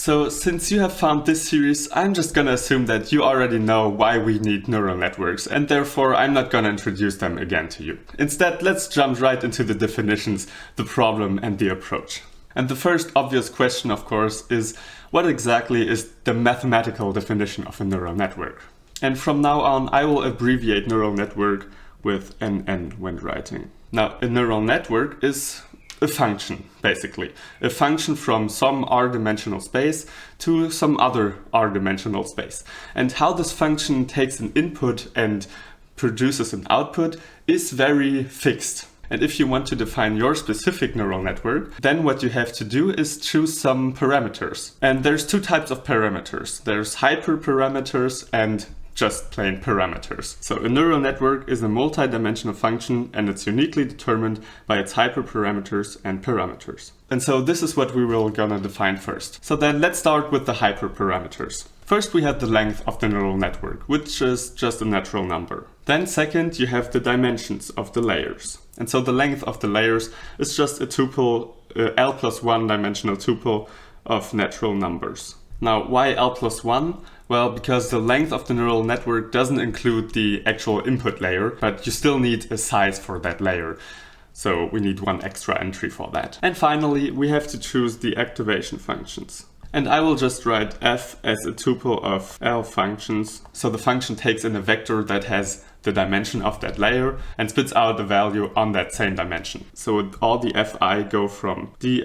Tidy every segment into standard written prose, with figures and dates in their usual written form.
So since you have found this series, I'm just gonna assume that you already know why we need neural networks, and therefore I'm not gonna introduce them again to you. Instead, let's jump right into the definitions, the problem, and the approach. And the first obvious question, of course, is what exactly is the mathematical definition of a neural network? And from now on, I will abbreviate neural network with NN when writing. Now, a neural network is a function, basically. A function from some R-dimensional space to some other R-dimensional space. And how this function takes an input and produces an output is very fixed. And if you want to define your specific neural network, then what you have to do is choose some parameters. And there's two types of parameters. There's hyperparameters and just plain parameters. So a neural network is a multi-dimensional function, and it's uniquely determined by its hyperparameters and parameters. And so this is what we will gonna define first. So then let's start with the hyperparameters. First we have the length of the neural network, which is just a natural number. Then second, you have the dimensions of the layers. And so the length of the layers is just a tuple, L plus 1 dimensional tuple of natural numbers. Now, why L plus 1? Well, because the length of the neural network doesn't include the actual input layer, but you still need a size for that layer. So we need one extra entry for that. And finally, we have to choose the activation functions. And I will just write f as a tuple of L functions. So the function takes in a vector that has the dimension of that layer and spits out the value on that same dimension. So all the fi go from di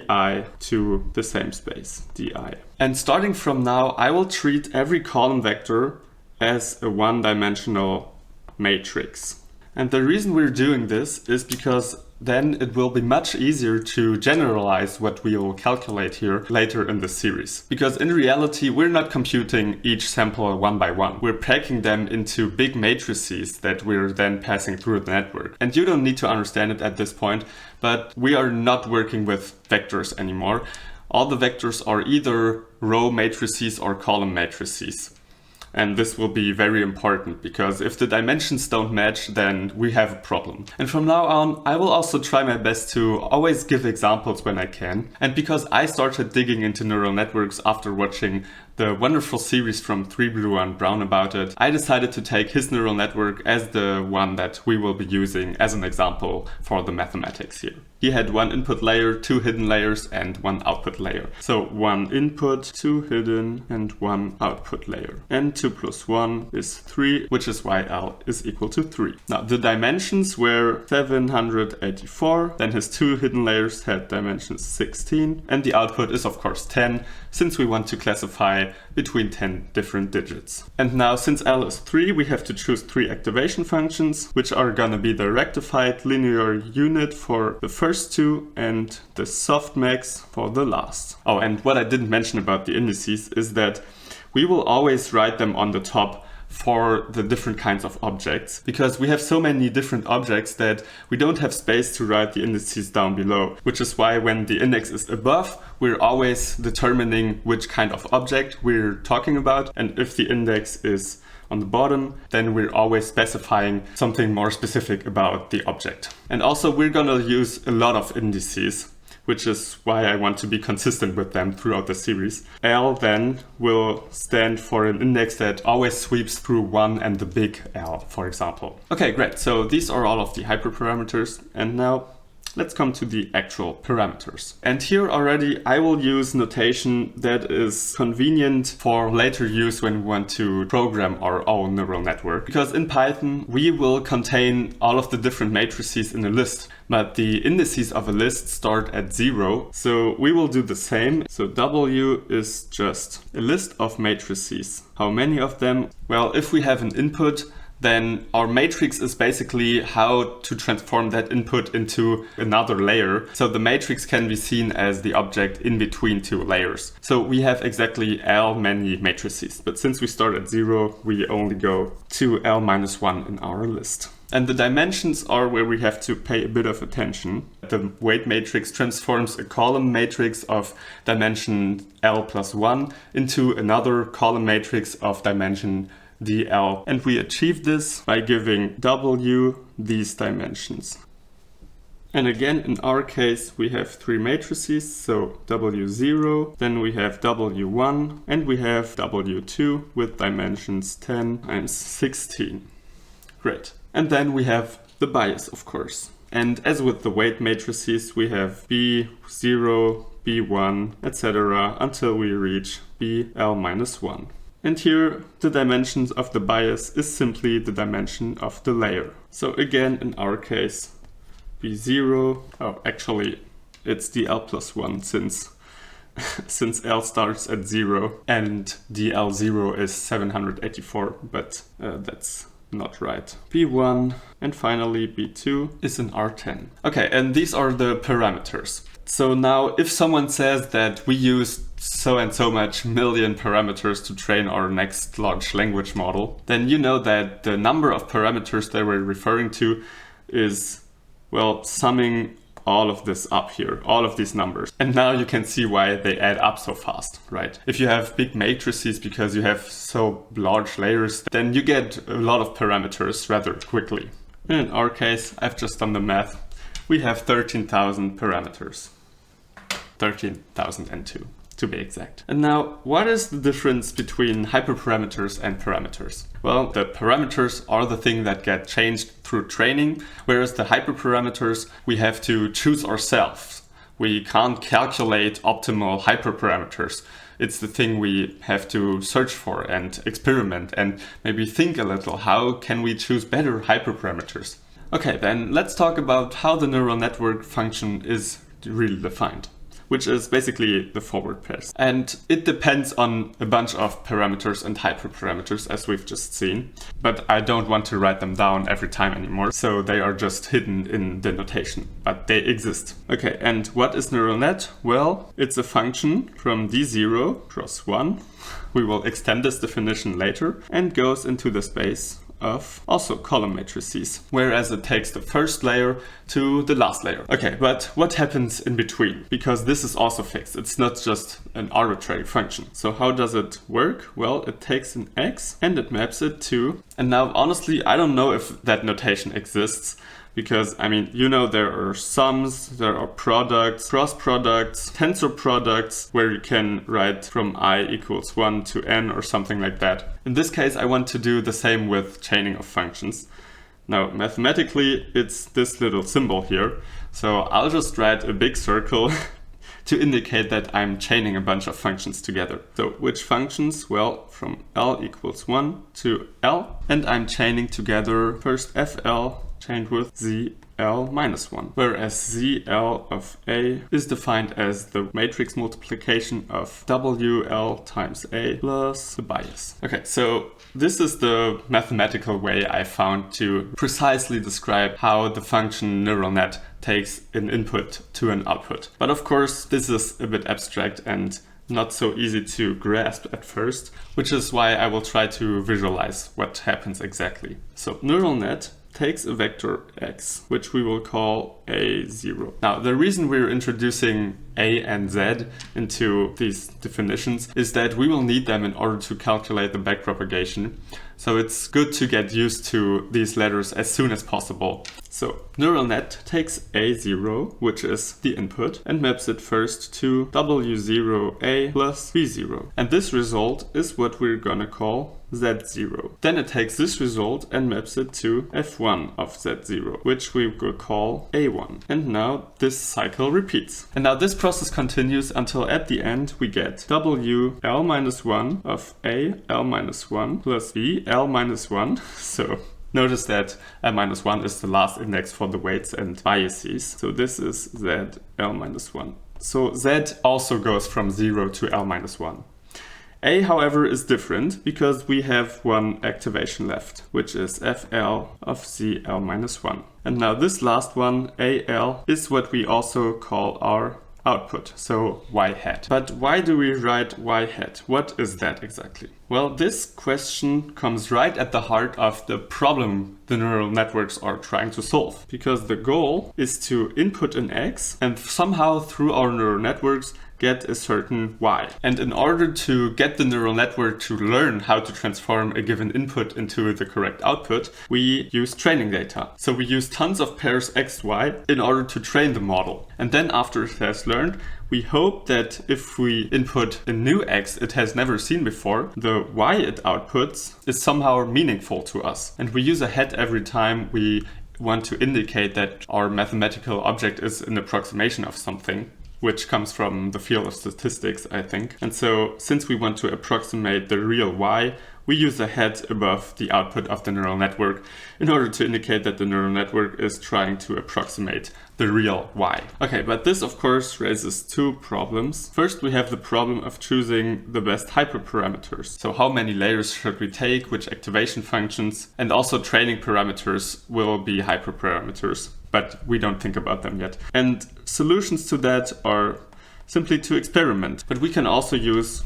to the same space, di. And starting from now, I will treat every column vector as a one-dimensional matrix. And the reason we're doing this is because then it will be much easier to generalize what we will calculate here later in the series. Because in reality, we're not computing each sample one by one. We're packing them into big matrices that we're then passing through the network. And you don't need to understand it at this point, but we are not working with vectors anymore. All the vectors are either row matrices or column matrices. And this will be very important because if the dimensions don't match, then we have a problem. And from now on, I will also try my best to always give examples when I can. And because I started digging into neural networks after watching the wonderful series from 3Blue and Brown about it, I decided to take his neural network as the one that we will be using as an example for the mathematics here. He had one input layer, two hidden layers, and one output layer. So one input, two hidden, and one output layer. And 2 plus 1 is 3, which is why L is equal to 3. Now the dimensions were 784, then his two hidden layers had dimensions 16, and the output is of course 10, since we want to classify between 10 different digits. And now since L is 3, we have to choose 3 activation functions, which are gonna be the rectified linear unit for the first two and the softmax for the last. Oh, and what I didn't mention about the indices is that we will always write them on the top for the different kinds of objects, because we have so many different objects that we don't have space to write the indices down below, which is why when the index is above, we're always determining which kind of object we're talking about, and if the index is on the bottom, then we're always specifying something more specific about the object. And also we're gonna use a lot of indices, which is why I want to be consistent with them throughout the series. L then will stand for an index that always sweeps through 1 and the big L, for example. Okay, great. So these are all of the hyperparameters. And now let's come to the actual parameters. And here already I will use notation that is convenient for later use when we want to program our own neural network. Because in Python, we will contain all of the different matrices in a list, but the indices of a list start at 0. So we will do the same. So W is just a list of matrices. How many of them? Well, if we have an input, then our matrix is basically how to transform that input into another layer. So the matrix can be seen as the object in between two layers. So we have exactly L many matrices, but since we start at 0, we only go to L minus 1 in our list. And the dimensions are where we have to pay a bit of attention. The weight matrix transforms a column matrix of dimension L plus 1 into another column matrix of dimension dl. And we achieve this by giving W these dimensions. And again, in our case, we have 3 matrices, so W0, then we have W1, and we have W2 with dimensions 10 times 16. Great. And then we have the bias, of course. And as with the weight matrices, we have B0, B1, etc. until we reach BL-1. And here, the dimensions of the bias is simply the dimension of the layer. So again, in our case, B0, oh, actually, it's DL+1 since L starts at 0 and DL0 is 784, but that's not right. B1 and finally B2 is an R10. Okay, and these are the parameters. So now if someone says that we use so and so much million parameters to train our next large language model, then you know that the number of parameters that we're referring to is, well, summing all of this up here, all of these numbers. And now you can see why they add up so fast, right? If you have big matrices because you have so large layers, then you get a lot of parameters rather quickly. And in our case, I've just done the math. We have 13,000 parameters. 13,002 to be exact. And now, what is the difference between hyperparameters and parameters? Well, the parameters are the thing that get changed through training, whereas the hyperparameters we have to choose ourselves. We can't calculate optimal hyperparameters. It's the thing we have to search for and experiment and maybe think a little. How can we choose better hyperparameters? Okay, then let's talk about how the neural network function is really defined, which is basically the forward pass. And it depends on a bunch of parameters and hyperparameters, as we've just seen. But I don't want to write them down every time anymore, so they are just hidden in the notation, but they exist. Okay, and what is neural net? Well, it's a function from D0 cross 1. We will extend this definition later, and goes into the space of also column matrices, whereas it takes the first layer to the last layer. Okay, but what happens in between? Because this is also fixed. It's not just an arbitrary function. So how does it work? Well, it takes an x and it maps it to, and now honestly, I don't know if that notation exists, because I mean, you know, there are sums, there are products, cross products, tensor products, where you can write from I equals 1 to n or something like that. In this case, I want to do the same with chaining of functions. Now, mathematically, it's this little symbol here. So I'll just write a big circle to indicate that I'm chaining a bunch of functions together. So which functions? Well, from L equals 1 to L. And I'm chaining together first FL chained with ZL minus 1, whereas ZL of A is defined as the matrix multiplication of WL times A plus the bias. Okay, so this is the mathematical way I found to precisely describe how the function neural net takes an input to an output. But of course, this is a bit abstract and not so easy to grasp at first, which is why I will try to visualize what happens exactly. So neural net takes a vector x, which we will call A0. Now, the reason we're introducing A and Z into these definitions is that we will need them in order to calculate the backpropagation. So it's good to get used to these letters as soon as possible. So neural net takes A0, which is the input, and maps it first to W0A plus B0. And this result is what we're gonna call Z0. Then it takes this result and maps it to F1 of Z0, which we will call A1. And now this cycle repeats. And now this process continues until at the end we get WL-1 of AL-1 plus BL-1. So notice that L-1 is the last index for the weights and biases. So this is ZL-1. So Z also goes from 0 to L-1. A, however, is different because we have one activation left, which is FL of ZL-1. And now this last one, AL, is what we also call our output, so y hat. But why do we write y hat? What is that exactly? Well, this question comes right at the heart of the problem the neural networks are trying to solve. Because the goal is to input an x and somehow through our neural networks get a certain y. And in order to get the neural network to learn how to transform a given input into the correct output, we use training data. So we use tons of pairs x, y in order to train the model. And then after it has learned, we hope that if we input a new x it has never seen before, the y it outputs is somehow meaningful to us. And we use a hat every time we want to indicate that our mathematical object is an approximation of something, which comes from the field of statistics, I think. And so since we want to approximate the real y, we use a hat above the output of the neural network in order to indicate that the neural network is trying to approximate the real y. Okay, but this of course raises two problems. First, we have the problem of choosing the best hyperparameters. So how many layers should we take, which activation functions, and also training parameters will be hyperparameters, but we don't think about them yet. And solutions to that are simply to experiment, but we can also use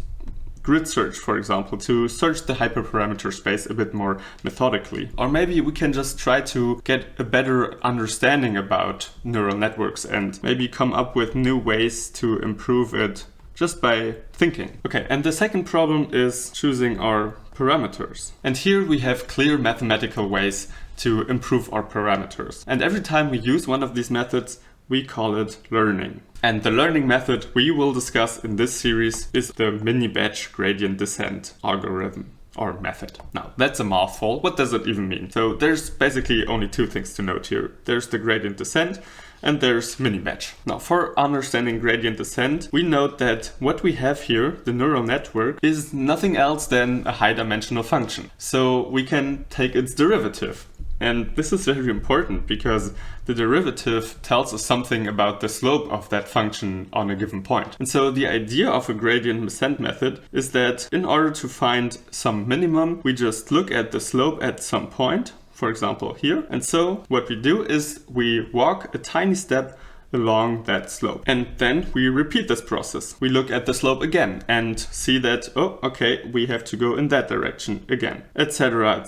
grid search, for example, to search the hyperparameter space a bit more methodically. Or maybe we can just try to get a better understanding about neural networks and maybe come up with new ways to improve it just by thinking. Okay, and the second problem is choosing our parameters. And here we have clear mathematical ways to improve our parameters. And every time we use one of these methods, we call it learning. And the learning method we will discuss in this series is the mini-batch gradient descent algorithm or method. Now, that's a mouthful. What does it even mean? So there's basically only two things to note here. There's the gradient descent and there's mini-batch. Now, for understanding gradient descent, we note that what we have here, the neural network, is nothing else than a high-dimensional function. So we can take its derivative. And this is very important because the derivative tells us something about the slope of that function on a given point. And so the idea of a gradient descent method is that in order to find some minimum, we just look at the slope at some point, for example here. And so what we do is we walk a tiny step along that slope. And then we repeat this process. We look at the slope again and see that, oh, okay, we have to go in that direction again, etc.,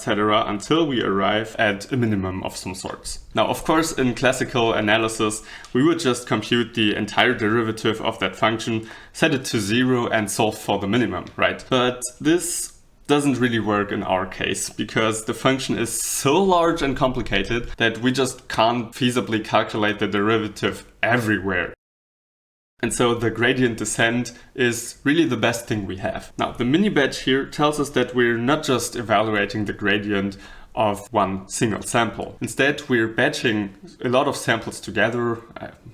until we arrive at a minimum of some sorts. Now, of course, in classical analysis, we would just compute the entire derivative of that function, set it to 0 and solve for the minimum, right? But this doesn't really work in our case because the function is so large and complicated that we just can't feasibly calculate the derivative everywhere. And so the gradient descent is really the best thing we have. Now, the mini-batch here tells us that we're not just evaluating the gradient of one single sample. Instead, we're batching a lot of samples together,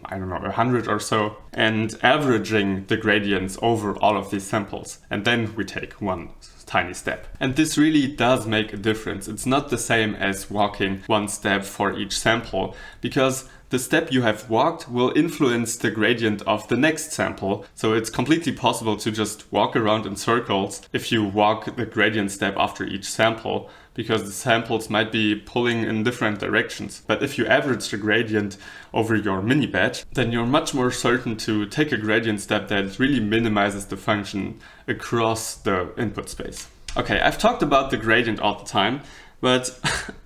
I don't know, 100 or so, and averaging the gradients over all of these samples. And then we take one tiny step. And this really does make a difference. It's not the same as walking one step for each sample, because the step you have walked will influence the gradient of the next sample. So it's completely possible to just walk around in circles if you walk the gradient step after each sample, because the samples might be pulling in different directions. But if you average the gradient over your mini batch, then you're much more certain to take a gradient step that really minimizes the function across the input space. Okay, I've talked about the gradient all the time, but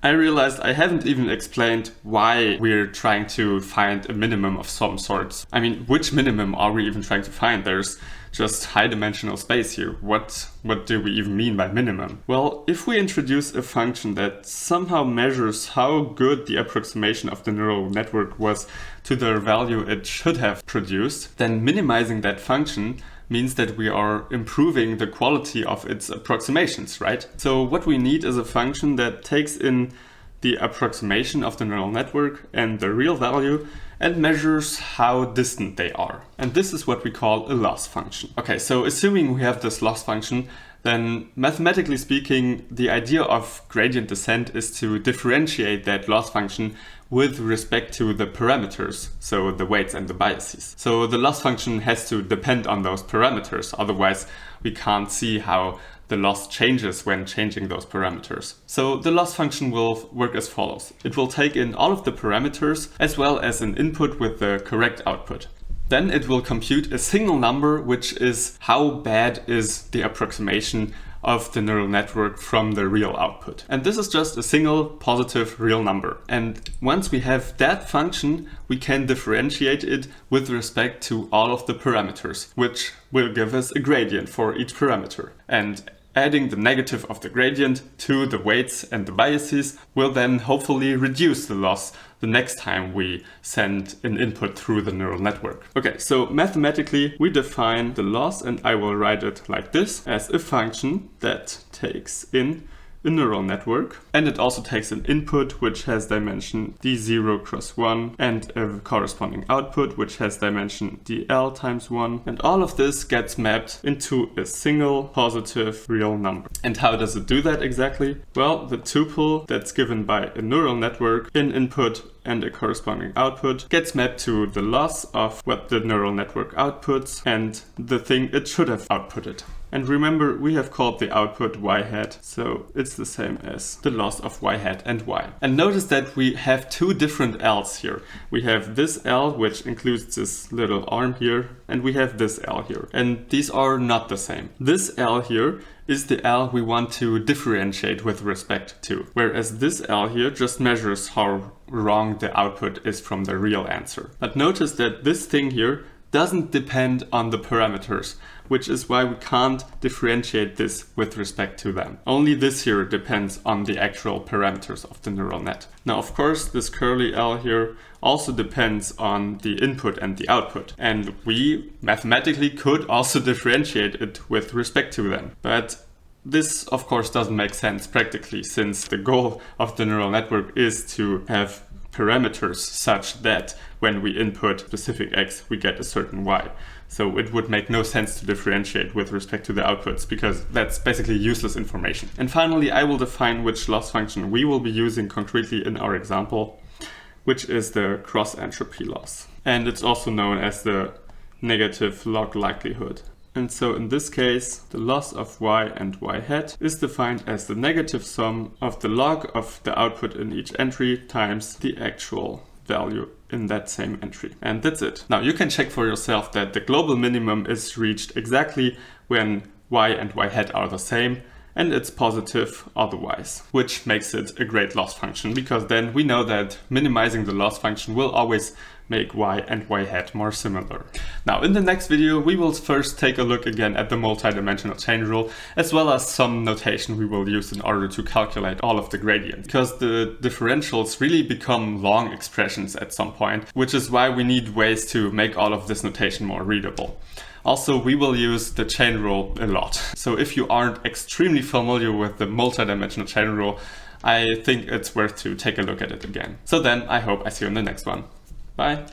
I realized I haven't even explained why we're trying to find a minimum of some sorts. I mean, which minimum are we even trying to find? There's just high-dimensional space here. What do we even mean by minimum? Well, if we introduce a function that somehow measures how good the approximation of the neural network was to the value it should have produced, then minimizing that function means that we are improving the quality of its approximations, right? So what we need is a function that takes in the approximation of the neural network and the real value and measures how distant they are. And this is what we call a loss function. Okay, so assuming we have this loss function, then mathematically speaking, the idea of gradient descent is to differentiate that loss function with respect to the parameters, so the weights and the biases. So the loss function has to depend on those parameters, otherwise we can't see how the loss changes when changing those parameters. So the loss function will work as follows. It will take in all of the parameters as well as an input with the correct output. Then it will compute a single number, which is how bad is the approximation of the neural network from the real output. And this is just a single positive real number. And once we have that function, we can differentiate it with respect to all of the parameters, which will give us a gradient for each parameter. And adding the negative of the gradient to the weights and the biases will then hopefully reduce the loss the next time we send an input through the neural network. Okay, so mathematically we define the loss, and I will write it like this, as a function that takes in a neural network, and it also takes an input which has dimension d0 cross 1 and a corresponding output which has dimension dl times 1, and all of this gets mapped into a single positive real number. And how does it do that exactly? Well, the tuple that's given by a neural network, an input and a corresponding output, gets mapped to the loss of what the neural network outputs and the thing it should have outputted. And remember, we have called the output y hat, so it's the same as the loss of y hat and y. And notice that we have two different L's here. We have this L, which includes this little arm here, and we have this L here. And these are not the same. This L here is the L we want to differentiate with respect to, whereas this L here just measures how wrong the output is from the real answer. But notice that this thing here doesn't depend on the parameters, which is why we can't differentiate this with respect to them. Only this here depends on the actual parameters of the neural net. Now, of course, this curly L here also depends on the input and the output, and we mathematically could also differentiate it with respect to them. But this, of course, doesn't make sense practically, since the goal of the neural network is to have parameters such that when we input specific x, we get a certain y. So it would make no sense to differentiate with respect to the outputs, because that's basically useless information. And finally, I will define which loss function we will be using concretely in our example, which is the cross entropy loss. And it's also known as the negative log likelihood. And so in this case, the loss of y and y hat is defined as the negative sum of the log of the output in each entry times the actual value in that same entry. And that's it. Now you can check for yourself that the global minimum is reached exactly when y and y hat are the same, and it's positive otherwise, which makes it a great loss function, because then we know that minimizing the loss function will always make y and y hat more similar. Now in the next video we will first take a look again at the multi-dimensional chain rule, as well as some notation we will use in order to calculate all of the gradients, because the differentials really become long expressions at some point, which is why we need ways to make all of this notation more readable. Also, we will use the chain rule a lot. So if you aren't extremely familiar with the multi-dimensional chain rule, I think it's worth to take a look at it again. So then I hope I see you in the next one. Bye.